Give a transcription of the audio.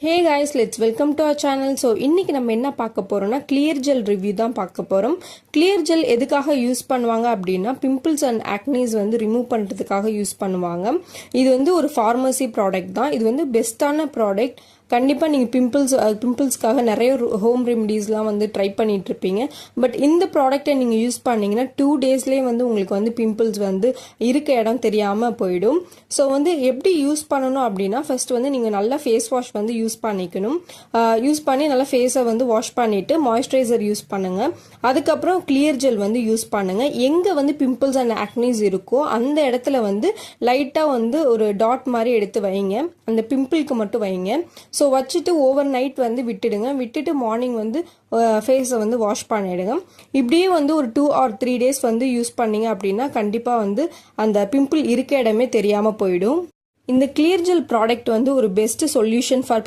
Hey guys, let's welcome to our channel. So இன்றைக்கி நம்ம என்ன பார்க்க போகிறோம்னா கிளியர் ஜெல் ரிவ்யூ தான் பார்க்க போகிறோம். கிளியர் ஜெல் எதுக்காக யூஸ் பண்ணுவாங்க அப்படின்னா பிம்பிள்ஸ் அண்ட் ஆக்னீஸ் வந்து ரிமூவ் பண்ணுறதுக்காக யூஸ் பண்ணுவாங்க. இது வந்து ஒரு ஃபார்மசி ப்ராடக்ட் தான். இது வந்து பெஸ்ட்டான ப்ராடக்ட். கண்டிப்பாக நீங்கள் பிம்பிள்ஸ்க்காக நிறைய ஹோம் ரெமிடிஸ்லாம் வந்து ட்ரை பண்ணிகிட்ருப்பீங்க. பட் இந்த ப்ராடக்டை நீங்கள் யூஸ் பண்ணிங்கன்னா 2 daysலேயே வந்து உங்களுக்கு வந்து பிம்பிள்ஸ் வந்து இருக்க இடம் தெரியாமல் போயிடும். ஸோ வந்து எப்படி யூஸ் பண்ணணும் அப்படின்னா ஃபர்ஸ்ட் வந்து நீங்கள் நல்லா ஃபேஸ் வாஷ் வந்து யூஸ் பண்ணிக்கணும். யூஸ் பண்ணி நல்லா ஃபேஸை வந்து வாஷ் பண்ணிவிட்டு மாய்ஸ்சரைசர் யூஸ் பண்ணுங்கள். அதுக்கப்புறம் கிளியர் ஜெல் வந்து யூஸ் பண்ணுங்கள். எங்கே வந்து பிம்பிள்ஸ் அண்ட் ஆக்னீஸ் இருக்கோ அந்த இடத்துல வந்து லைட்டாக வந்து ஒரு டாட் மாதிரி எடுத்து வைங்க. அந்த பிம்பிளுக்கு மட்டும் வைங்க. ஸோ வச்சுட்டு ஓவர் நைட் வந்து விட்டுட்டு மார்னிங் வந்து ஃபேஸை வந்து வாஷ் பண்ணிவிடுங்க. இப்படியே வந்து ஒரு 2 or 3 days வந்து யூஸ் பண்ணிங்க அப்படின்னா கண்டிப்பாக வந்து அந்த பிம்பிள் இருக்க இடமே தெரியாமல் போயிடும். இந்த கிளியர் ஜெல் ப்ராடக்ட் வந்து ஒரு பெஸ்ட் சொல்யூஷன் ஃபார்